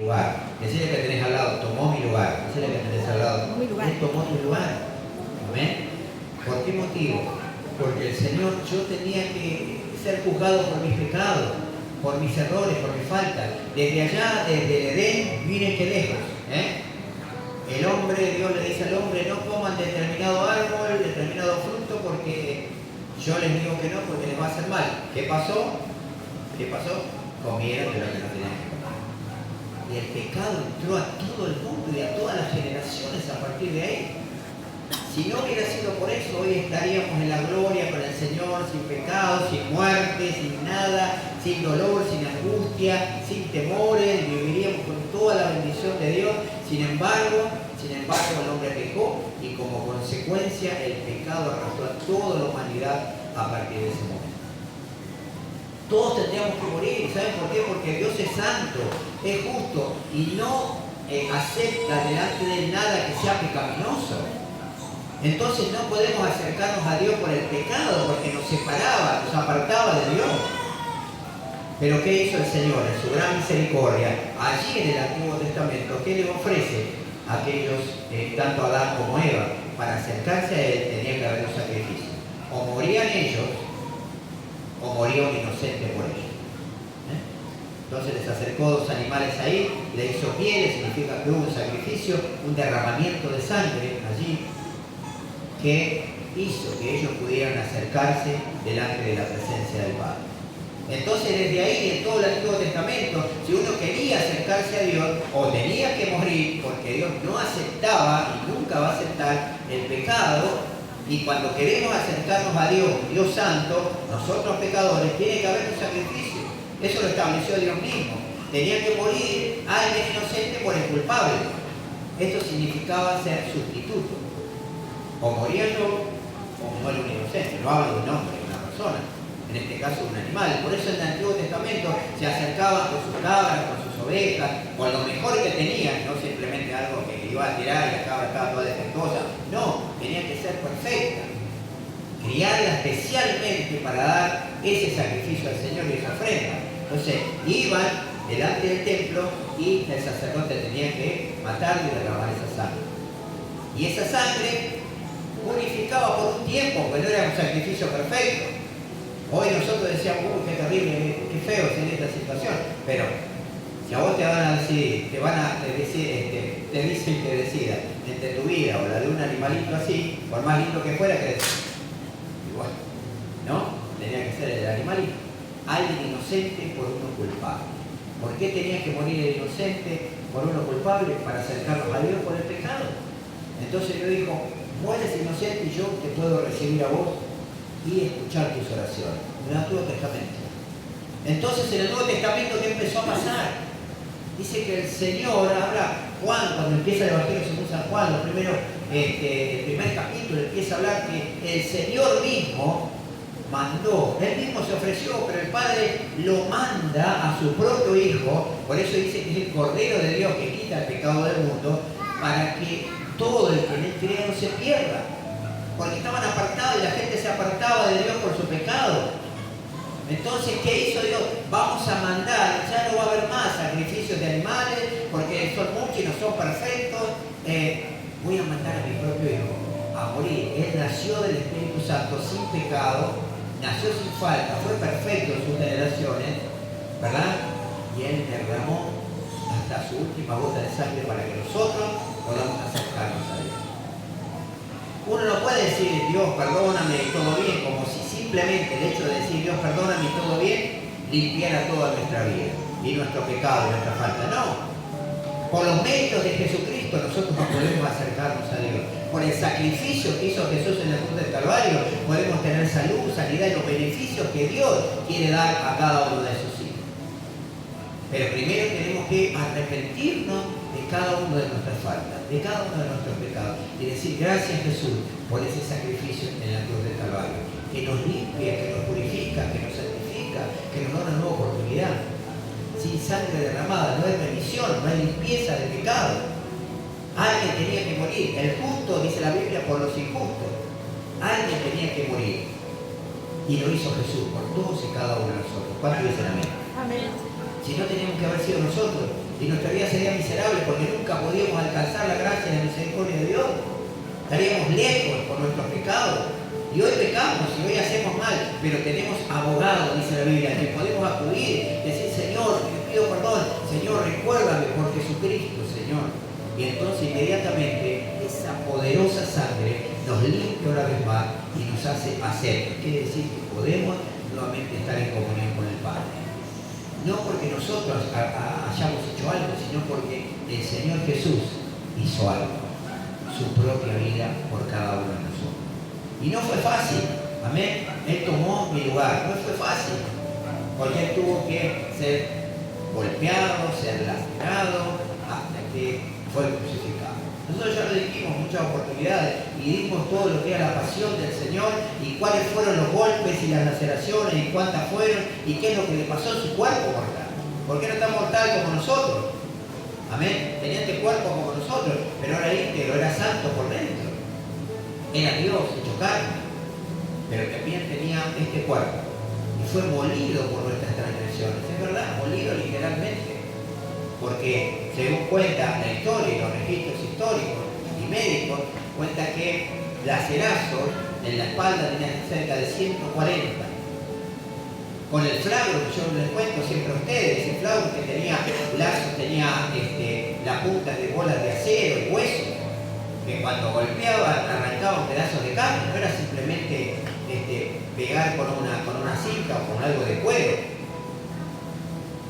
lugar. Decirle que tenés al lado, tomó mi lugar. Decirle que tenés al lado, Él tomó mi lugar. Amén. ¿Por qué motivo? Porque el Señor, yo tenía que ser juzgado por mis pecados, por mis errores, por mis faltas. Desde allá, desde el Edén, miren qué lejos. El hombre, Dios le dice al hombre, no coman determinado árbol, determinado fruto, porque yo les digo que no, porque les va a hacer mal. ¿Qué pasó? ¿Qué pasó? Comieron de lo que no tenían que comer. Y el pecado entró a todo el mundo y a todas las generaciones a partir de ahí. Si no hubiera sido por eso, hoy estaríamos en la gloria con el Señor, sin pecado, sin muerte, sin nada, sin dolor, sin angustia, sin temores, viviríamos con toda la bendición de Dios. Sin embargo, el hombre pecó y como consecuencia el pecado arrastró a toda la humanidad a partir de ese momento. Todos tendríamos que morir. ¿Saben por qué? Porque Dios es santo, es justo y no acepta delante de él nada que sea pecaminoso. Entonces no podemos acercarnos a Dios por el pecado, porque nos separaba, nos apartaba de Dios. Pero ¿qué hizo el Señor en su gran misericordia? Allí en el Antiguo Testamento, ¿qué le ofrece a aquellos, tanto Adán como Eva? Para acercarse a Él tenía que haber un sacrificio. O morían ellos, o moría un inocente por ellos. Entonces les acercó dos animales ahí, le hizo pieles, significa que hubo un sacrificio, un derramamiento de sangre allí, que hizo que ellos pudieran acercarse delante de la presencia del Padre. Entonces desde ahí, en todo el Antiguo Testamento, si uno quería acercarse a Dios, o tenía que morir, porque Dios no aceptaba y nunca va a aceptar el pecado, y cuando queremos acercarnos a Dios, Dios Santo, nosotros pecadores, tiene que haber un sacrificio. Eso lo estableció Dios mismo. Tenía que morir alguien inocente por el culpable. Esto significaba ser sustituto. O moría yo, o muere un inocente. No hablo de un hombre, de una persona. En este caso un animal. Por eso en el Antiguo Testamento se acercaban con sus cabras, con sus ovejas, con lo mejor que tenían, no simplemente algo que iba a tirar y la cabra estaba toda defectuosa. No, tenía que ser perfecta. Criarla especialmente para dar ese sacrificio al Señor y esa ofrenda. Entonces iban delante del templo y el sacerdote tenía que matarlo y derramar esa sangre. Y esa sangre purificaba por un tiempo, porque no era un sacrificio perfecto. Hoy nosotros decíamos, qué terrible, qué feo en esta situación. Pero si a vos te van a decir, te dicen que decidas entre tu vida o la de un animalito así, por más lindo que fuera, que igual, ¿no? Tenía que ser el animalito. Alguien inocente por uno culpable. ¿Por qué tenía que morir el inocente por uno culpable? Para acercarnos a Dios por el pecado. Entonces Dios dijo, mueres inocente y yo te puedo recibir a vos y escuchar tus oraciones. En el Antiguo Testamento. Entonces en el Nuevo Testamento, ¿qué empezó a pasar? Dice que el Señor, habla Juan, cuando empieza el Evangelio según San Juan, el primer capítulo, empieza a hablar que el Señor mismo mandó, Él mismo se ofreció, pero el Padre lo manda a su propio Hijo, por eso dice que es el Cordero de Dios que quita el pecado del mundo, para que todo el que en Él crea no se pierda. Porque estaban apartados y la gente se apartaba de Dios por su pecado. Entonces, ¿qué hizo Dios? Vamos a mandar, ya no va a haber más sacrificios de animales, porque son muchos y no son perfectos. Voy a mandar a mi propio Hijo a morir. Él nació del Espíritu Santo sin pecado, nació sin falta, fue perfecto en sus generaciones, ¿verdad? Y Él derramó hasta su última gota de sangre para que nosotros podamos acercarnos a Dios. Uno no puede decir, Dios, perdóname y todo bien, como si simplemente el hecho de decir, Dios, perdóname y todo bien, limpiara toda nuestra vida y nuestro pecado, nuestra falta. No. Por los méritos de Jesucristo nosotros nos podemos acercarnos a Dios. Por el sacrificio que hizo Jesús en la cruz del Calvario, podemos tener salud, sanidad y los beneficios que Dios quiere dar a cada uno de sus hijos. Pero primero tenemos que arrepentirnos de cada uno de nuestras faltas, de cada uno de nuestros pecados, y decir gracias Jesús por ese sacrificio en la cruz del Calvario, que nos limpia, que nos purifica, que nos santifica, que nos da una nueva oportunidad. Sin sangre derramada no hay remisión, no hay limpieza de pecado. Alguien tenía que morir. El justo, dice la Biblia, por los injustos. Alguien tenía que morir. Y lo hizo Jesús por todos y cada uno de nosotros. ¿Cuántos dicen amén? Amén. Si no teníamos que haber sido nosotros, y nuestra vida sería miserable porque nunca podíamos alcanzar la gracia y la misericordia de Dios. Estaríamos lejos por nuestros pecados. Y hoy pecamos y hoy hacemos mal, pero tenemos abogado, dice la Biblia, que podemos acudir, decir, Señor, te pido perdón, Señor, recuérdame por Jesucristo, Señor. Y entonces inmediatamente esa poderosa sangre nos limpia una vez más y nos hace hacer. Quiere decir que podemos nuevamente estar en comunión con el Padre. No porque nosotros hayamos hecho algo, sino porque el Señor Jesús hizo algo, su propia vida por cada uno de nosotros. Y no fue fácil, amén. Él tomó mi lugar, no fue fácil, porque Él tuvo que ser golpeado, ser lastimado, hasta que fue crucificado. Nosotros ya lo dijimos muchas oportunidades y dimos todo lo que era la pasión del Señor y cuáles fueron los golpes y las laceraciones y cuántas fueron y qué es lo que le pasó a su cuerpo mortal. ¿Por qué no está mortal como nosotros? Amén. Tenía este cuerpo como nosotros, pero era íntegro, era santo por dentro. Era Dios hecho carne, pero también tenía este cuerpo y fue molido por nuestras transgresiones. Es verdad, molido literalmente, porque según cuenta la historia y los registros históricos y médicos, cuenta que lacerazos en la espalda tenían cerca de 140. Con el flagro, que yo les cuento siempre a ustedes, el flagro que tenía lazos, tenía la punta de bolas de acero y hueso, que cuando golpeaban arrancaban pedazos de carne, no era simplemente pegar con una cinta o con algo de cuero.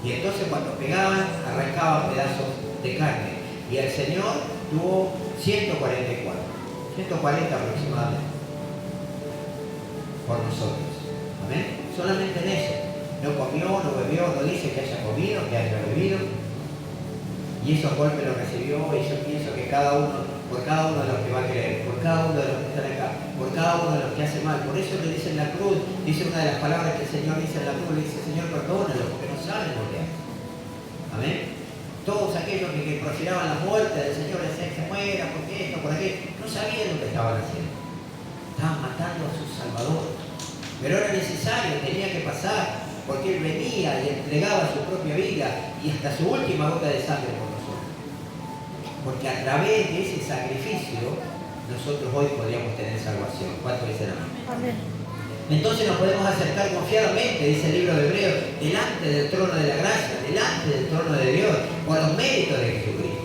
Y entonces cuando pegaban arrancaban pedazos de carne. Y el Señor tuvo 140 aproximadamente por nosotros. Amén. Solamente en eso. No comió, no bebió, no dice que haya comido, que haya bebido. Y esos golpes los recibió, y yo pienso que por cada uno de los que va a creer, por cada uno de los que están acá, por cada uno de los que hace mal. Por eso le dice en la cruz, dice una de las palabras que el Señor dice en la cruz, le dice, Señor, perdónalos, porque no saben lo que hacen. Amén. Todos aquellos que profiraban la muerte del Señor, decían que se muera, por esto, por aquello, no sabían lo que estaban haciendo. Estaban matando a su Salvador. Pero era necesario, tenía que pasar, porque Él venía y entregaba su propia vida y hasta su última gota de sangre por nosotros. Porque a través de ese sacrificio, nosotros hoy podríamos tener salvación. ¿Cuánto dicen amén? Amén. Entonces nos podemos acercar confiadamente, dice el libro de Hebreos, delante del trono de la gracia, delante del trono de Dios, por los méritos de Jesucristo.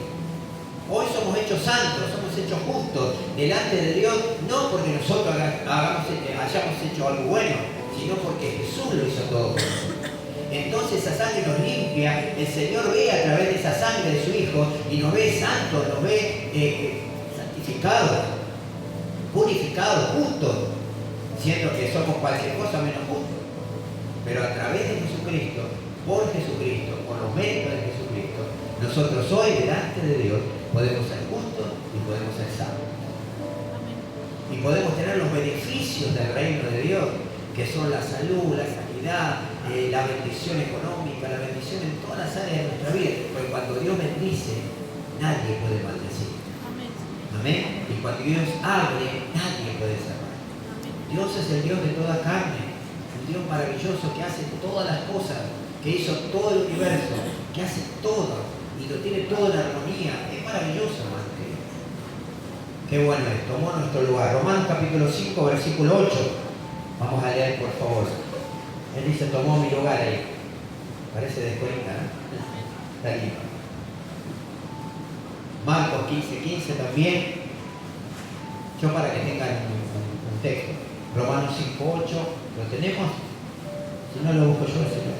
Hoy somos hechos santos, somos hechos justos delante de Dios, no porque nosotros hayamos hecho algo bueno, sino porque Jesús lo hizo todo por nosotros. Entonces esa sangre nos limpia, el Señor ve a través de esa sangre de su Hijo y nos ve santos, nos ve santificados, purificados, justos, siendo que somos cualquier cosa menos justos. Pero a través de Jesucristo, por Jesucristo, por los méritos de Jesucristo, nosotros hoy delante de Dios podemos ser justos y podemos ser salvos. Y podemos tener los beneficios del reino de Dios, que son la salud, la sanidad, la bendición económica, la bendición en todas las áreas de nuestra vida. Porque cuando Dios bendice, nadie puede maldecir. Amén. Y cuando Dios abre, nadie puede cerrar. Dios es el Dios de toda carne, un Dios maravilloso que hace todas las cosas, que hizo todo el universo, que hace todo y lo tiene todo en armonía. Es maravilloso, hermano. Qué bueno es, tomó nuestro lugar. Romanos capítulo 5, versículo 8. Vamos a leer, por favor. Él dice, tomó mi lugar ahí. Parece de cuenta, ¿no? Está lindo. Marcos 15:15 también. Yo para que tengan un texto. Romanos 5:8. ¿Lo tenemos? Si no lo busco yo, si no.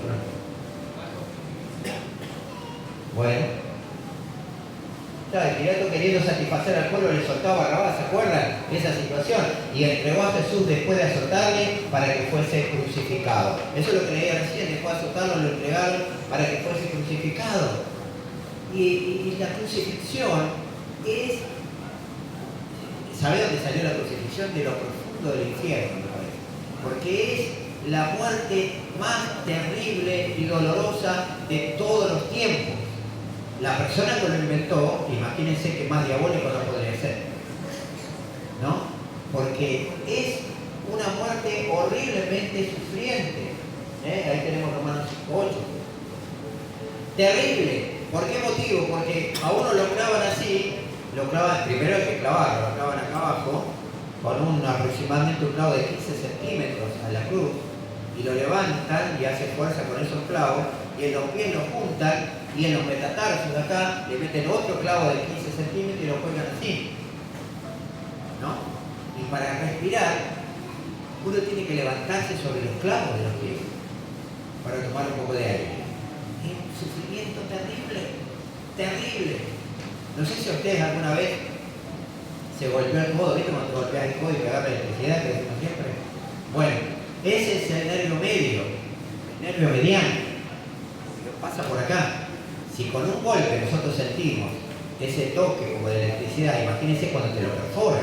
Bueno. Pilato queriendo satisfacer al pueblo le soltaba a Barrabás, ¿se acuerdan de esa situación? Y entregó a Jesús después de azotarle para que fuese crucificado. Eso es lo que leía recién, después de azotarlo lo entregaron para que fuese crucificado. Y la crucifixión es, ¿sabe dónde salió la crucifixión? De lo profundo del infierno, me parece. Porque es la muerte más terrible y dolorosa de todos los tiempos. La persona que lo inventó, imagínense que más diabólico no podría ser, ¿no? Porque es una muerte horriblemente sufriente. Ahí tenemos Romanos 5:8. Terrible, ¿Por qué motivo? Porque a uno lo clavan así, lo clavan, primero hay que clavarlo, lo clavan acá abajo, con aproximadamente un clavo de 15 centímetros a la cruz, y lo levantan y hacen fuerza con esos clavos, y en los pies lo juntan, y en los metatarsos de acá le meten otro clavo de 15 centímetros y lo cuelgan así, ¿no? Y para respirar, uno tiene que levantarse sobre los clavos de los pies para tomar un poco de aire. Es un sufrimiento terrible, terrible. No sé si ustedes alguna vez se golpeó el codo, ¿viste? Cuando te golpeas el codo y te agarra la electricidad, que decimos siempre. Bueno, ese es el nervio medio, el nervio mediano, que pasa por acá. Si con un golpe nosotros sentimos ese toque como de electricidad, imagínense cuando te lo perfora.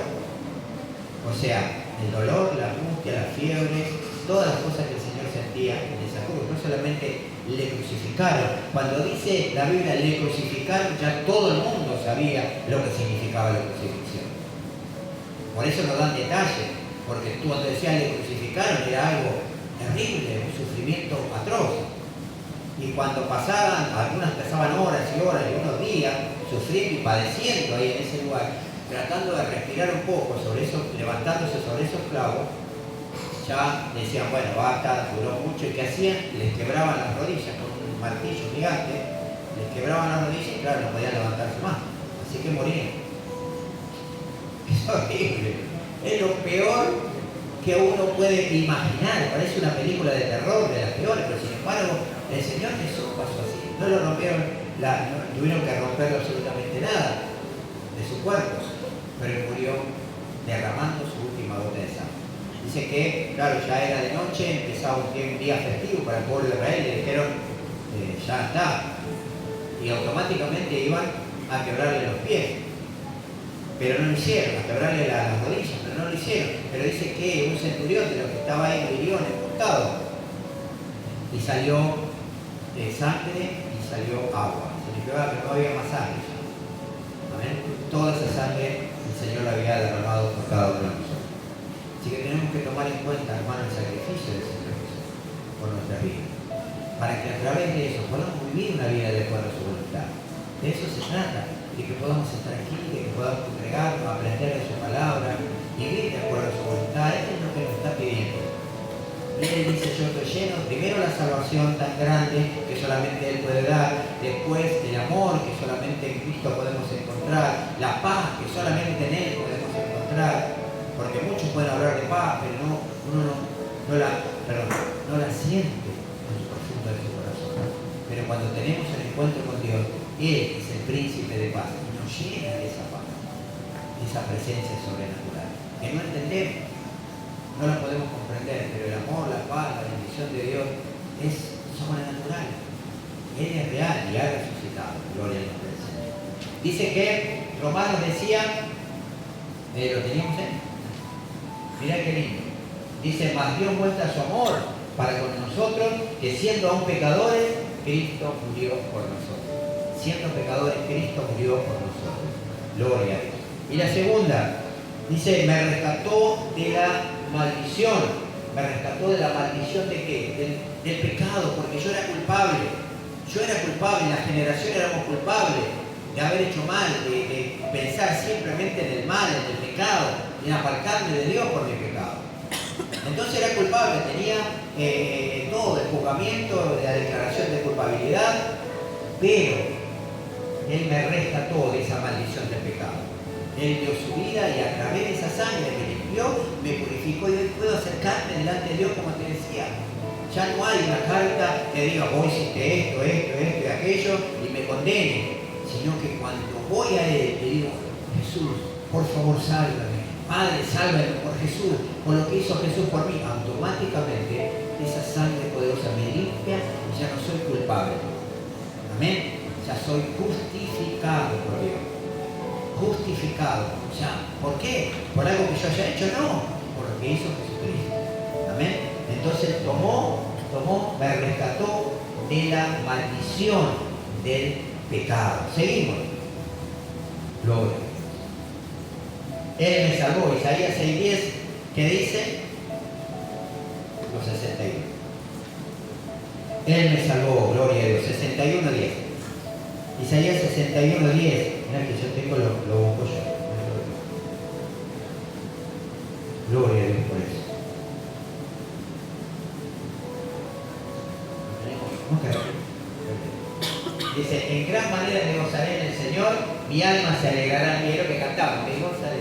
O sea, el dolor, la angustia, la fiebre, todas las cosas que el Señor sentía en esa cruz. No solamente le crucificaron. Cuando dice la Biblia le crucificaron, ya todo el mundo sabía lo que significaba la crucifixión. Por eso nos dan detalles, porque tú cuando decías le crucificaron era algo terrible, un sufrimiento atroz. Y cuando pasaban, algunas pasaban horas y horas y unos días sufriendo y padeciendo ahí en ese lugar, tratando de respirar un poco sobre eso, levantándose sobre esos clavos, ya decían, bueno, basta, duró mucho. ¿Y qué hacían? Les quebraban las rodillas con un martillo gigante, les quebraban las rodillas y claro, no podían levantarse más. Así que morían. Es horrible. Es lo peor que uno puede imaginar. Parece una película de terror, de las peores, pero sin embargo, el Señor Jesús pasó así. No lo rompieron, no tuvieron que romper absolutamente nada de su cuerpo, pero murió derramando su última gota de sangre. Dice que, claro, ya era de noche, empezaba un día festivo para el pueblo de Israel, le dijeron, ya está. Y automáticamente iban a quebrarle los pies. Pero no lo hicieron, a quebrarle las rodillas, pero no lo hicieron. Pero dice que un centurión de los que estaba ahí lo hirió en el costado. Y salió sangre y salió agua. Significaba que no había más sangre. ¿Amén? Toda esa sangre el Señor la había derramado por cada uno de nosotros. Así que tenemos que tomar en cuenta, hermano, el sacrificio del Señor Jesús por nuestra vida. Para que a través de eso podamos vivir una vida de acuerdo a su voluntad. De eso se trata, de que podamos estar aquí, de que podamos congregarnos, aprender de su palabra, vivir de acuerdo a su voluntad. Esto es lo que nos está pidiendo. Y Él dice, yo estoy lleno, primero la salvación tan grande que solamente Él puede dar, después el amor que solamente en Cristo podemos encontrar, la paz que solamente en Él podemos encontrar, porque muchos pueden hablar de paz, pero uno no la siente en lo profundo de su corazón. Pero cuando tenemos el encuentro con Dios, Él es el príncipe de paz y nos llena de esa paz, de esa presencia sobrenatural, que no entendemos. No la podemos comprender, pero el amor, la paz, la bendición de Dios es sobrenatural. Él es real y ha resucitado. Gloria al nombre del Señor. Dice que Romanos decía, lo teníamos ahí. Mirá qué lindo. Dice, mas Dios muestra su amor para con nosotros, que siendo aún pecadores, Cristo murió por nosotros. Siendo pecadores, Cristo murió por nosotros. Gloria a Dios. Y la segunda, dice, me rescató de la maldición. ¿Me rescató de la maldición de qué? Del pecado, porque yo era culpable. Yo era culpable, la generación éramos culpables de haber hecho mal, de pensar simplemente en el mal, en el pecado, en apartarme de Dios por mi pecado. Entonces era culpable, tenía todo el juzgamiento, la declaración de culpabilidad, pero Él me rescató de esa maldición del pecado. Él dio su vida y a través de esa sangre me limpió, me purificó y hoy puedo acercarme delante de Dios como te decía. Ya no hay una carta que diga, vos hiciste esto y aquello y me condene, sino que cuando voy a Él le digo, Jesús, por favor sálvame. Padre, sálvame por Jesús, por lo que hizo Jesús por mí. Automáticamente esa sangre poderosa me limpia y ya no soy culpable. Amén. Ya soy justificado por Dios. Justificado. Ya. ¿Por qué? ¿Por algo que yo haya hecho? No. Por lo que hizo Jesucristo. Amén. Entonces me rescató de la maldición del pecado. Seguimos. Gloria. Él me salvó. Isaías 6:10, ¿qué dice? Los 61. Él me salvó, gloria a Dios. 61:10. Isaías 61:10. Mirá que yo tengo lo busco yo. Gloria a Dios por eso. Dice, en gran manera me gozaré en el Señor, mi alma se alegrará. Y es lo que cantamos, que gozaré.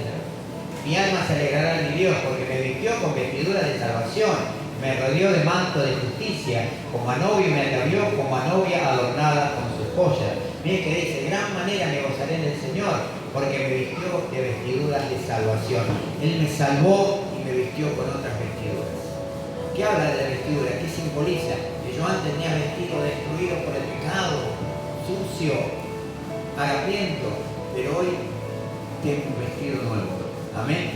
Mi alma se alegrará en mi Dios, porque me vistió con vestidura de salvación, me rodeó de manto de justicia, como a novio me atavió, como a novia adornada con sus joyas. Miren que dice, de gran manera me gozaré en el Señor, porque me vistió de vestiduras de salvación. Él me salvó y me vistió con otras vestiduras. ¿Qué habla de la vestidura? ¿Qué simboliza? Que yo antes tenía vestido destruido por el pecado, sucio, harapiento, pero hoy tengo un vestido nuevo. Amén.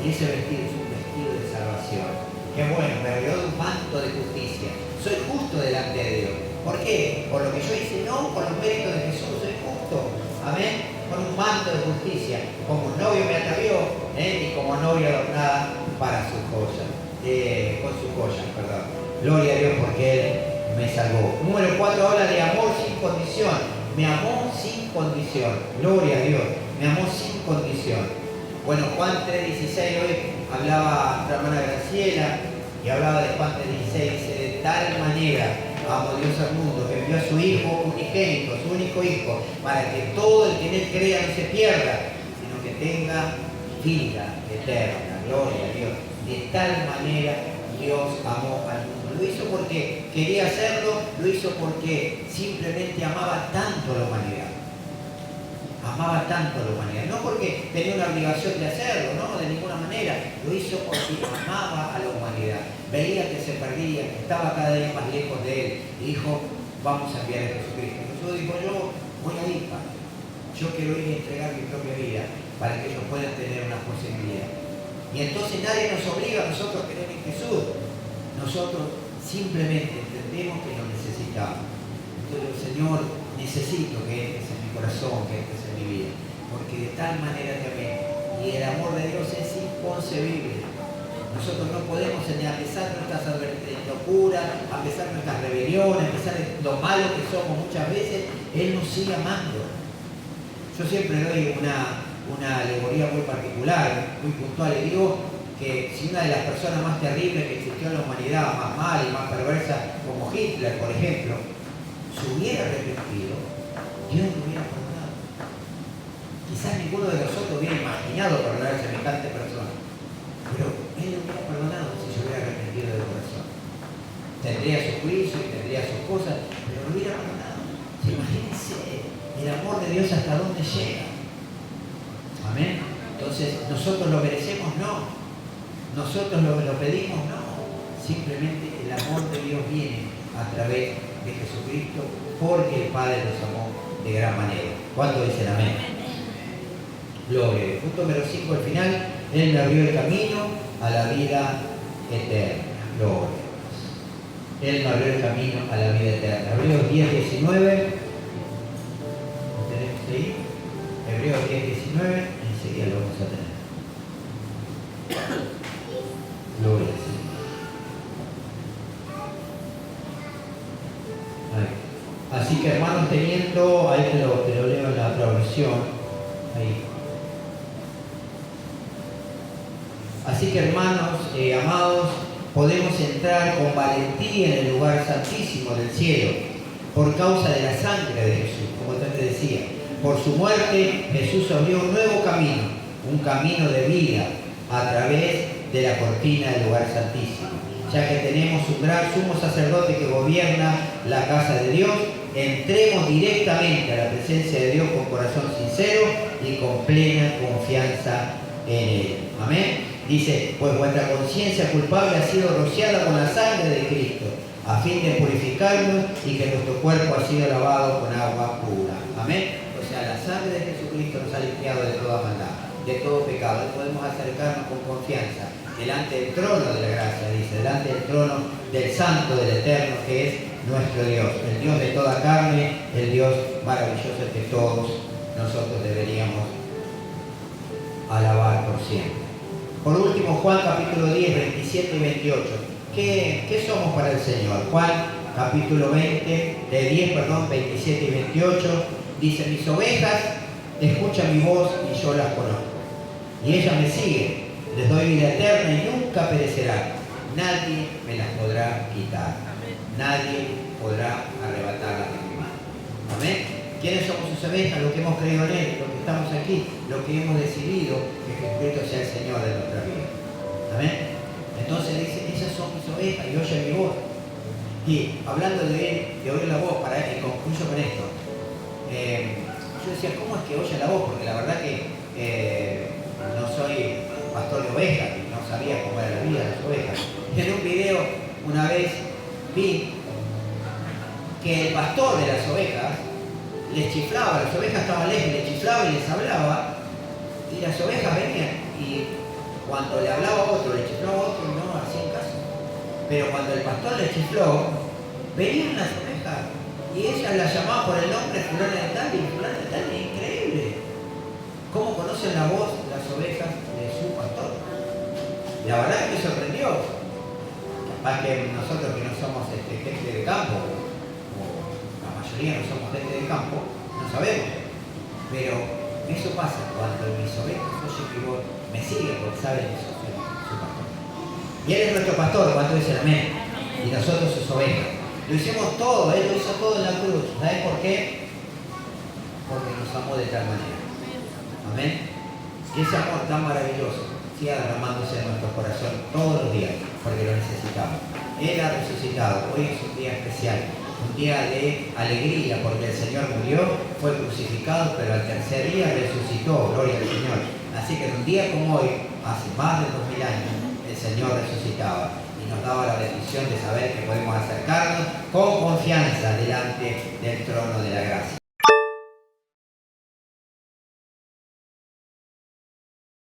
Y ese vestido es un vestido de salvación. Qué bueno, me rodeó de un manto de justicia. Soy justo delante de Dios. ¿Por qué? Por lo que yo hice, no por los méritos de Jesús, soy justo. Amén. Con un manto de justicia. Como un novio me atavió, y como novia adornada para sus joyas. Con sus joyas, perdón. Gloria a Dios porque Él me salvó. Número 4 habla de amor sin condición. Me amó sin condición. Gloria a Dios. Me amó sin condición. Bueno, Juan 3:16 hoy hablaba nuestra hermana Graciela y hablaba de Juan 3:16. Dice, de tal manera amó Dios al mundo que envió a su Hijo unigénito, su único Hijo, para que todo el que en Él crea no se pierda, sino que tenga vida eterna. Gloria a Dios. De tal manera Dios amó al mundo. Lo hizo porque quería hacerlo, lo hizo porque simplemente amaba tanto a la humanidad. Amaba tanto a la humanidad, no porque tenía una obligación de hacerlo, no, de ninguna manera. Lo hizo porque amaba a la humanidad. Veía que se perdía, que estaba cada día más lejos de Él. Y dijo, vamos a enviar a Jesucristo. Jesús dijo, yo voy a ir, Padre. Yo quiero ir a entregar mi propia vida para que ellos puedan tener una posibilidad. Y entonces nadie nos obliga a nosotros a creer en Jesús. Nosotros simplemente entendemos que lo necesitamos. Entonces, Señor, necesito que entres en mi corazón, que entres en mi vida, porque de tal manera te amé. Y el amor de Dios es inconcebible. Nosotros no podemos, a pesar de nuestras locuras, a pesar de nuestras rebeliones, a pesar de lo malo que somos muchas veces, Él nos sigue amando. Yo siempre doy una alegoría muy particular, muy puntual, y digo que si una de las personas más terribles que existió en la humanidad, más mala y más perversa, como Hitler, por ejemplo, se hubiera arrepentido, Dios lo hubiera perdonado. Quizás ninguno de nosotros hubiera imaginado perdonar a semejante persona, pero Él lo hubiera perdonado si se hubiera arrepentido de corazón. Tendría su juicio y tendría sus cosas, pero lo hubiera perdonado. Imagínense el amor de Dios hasta dónde llega. Amén. Entonces, ¿nosotros lo merecemos? No. ¿Nosotros lo pedimos? No. Simplemente el amor de Dios viene a través de Jesucristo, porque el Padre nos amó de gran manera. ¿Cuánto dicen amén? Gloria. Punto número 5 al final. Él me abrió el camino a la vida eterna. Gloria. Él me abrió el camino a la vida eterna. Hebreos 10:19. ¿Lo tenemos ahí? Hebreos 10:19. Enseguida lo vamos a tener. Gloria al Señor. Así que hermanos, teniendo, ahí te lo leo en la otra versión, ahí. Así que hermanos, amados, podemos entrar con valentía en el lugar santísimo del cielo, por causa de la sangre de Jesús, como te decía. Por su muerte, Jesús abrió un nuevo camino, un camino de vida, a través de la cortina del lugar santísimo. Ya que tenemos un gran sumo sacerdote que gobierna la casa de Dios, entremos directamente a la presencia de Dios con corazón sincero y con plena confianza en Él. Amén. Dice, pues vuestra conciencia culpable ha sido rociada con la sangre de Cristo, a fin de purificarnos, y que nuestro cuerpo ha sido lavado con agua pura. Amén. O sea, la sangre de Jesucristo nos ha limpiado de toda maldad, de todo pecado. Y podemos acercarnos con confianza delante del trono de la gracia, dice, delante del trono del Santo, del Eterno, que es nuestro Dios, el Dios de toda carne, el Dios maravilloso que todos nosotros deberíamos alabar por siempre. Por último, Juan capítulo 10, 27 y 28. ¿Qué somos para el Señor? Juan capítulo 27 y 28 Dice, mis ovejas escuchan mi voz y yo las conozco. Y ellas me siguen, les doy vida eterna y nunca perecerán. Nadie me las podrá quitar. Nadie podrá arrebatarlas de mi mano. Amén. ¿Quiénes somos sus ovejas? Los que hemos creído en Él, los que estamos aquí, los que hemos decidido que Jesucristo sea el Señor de nuestra vida. Amén. Entonces dice, esas son mis ovejas y oyen mi voz. Y hablando de Él, de oír la voz, para que concluyo con esto. Yo decía, ¿cómo es que oye la voz? Porque la verdad que no soy pastor de ovejas y no sabía cómo era la vida de las ovejas. En un video una vez vi que el pastor de las ovejas les chiflaba, las ovejas estaban lejos, les chiflaba y les hablaba, y las ovejas venían, y cuando le hablaba a otro, le chiflaba a otro, no hacían caso. Pero cuando el pastor les chifló, venían las ovejas, y ellas las llamaban por el nombre fulana de tal y fulana de tal. Es increíble cómo conocen la voz las ovejas de su pastor. La verdad que me sorprendió. Capaz que nosotros que no somos gente de campo, la mayoría no somos gente de campo, no sabemos. Pero eso pasa cuando mis ovejas oyen mi voz, me siguen porque saben que yo soy su pastor. Y Él es nuestro pastor, cuando dicen amén. Y nosotros sus ovejas. Lo hicimos todo, Él lo hizo todo en la cruz. ¿Sabes por qué? Porque nos amó de tal manera. Amén. Y ese amor tan maravilloso siga derramándose en nuestro corazón todos los días, porque lo necesitamos. Él ha resucitado. Hoy es un día especial. Un día de alegría porque el Señor murió, fue crucificado, pero al tercer día resucitó, gloria al Señor. Así que en un día como hoy, hace más de 2000 años, el Señor resucitaba y nos daba la bendición de saber que podemos acercarnos con confianza delante del trono de la gracia.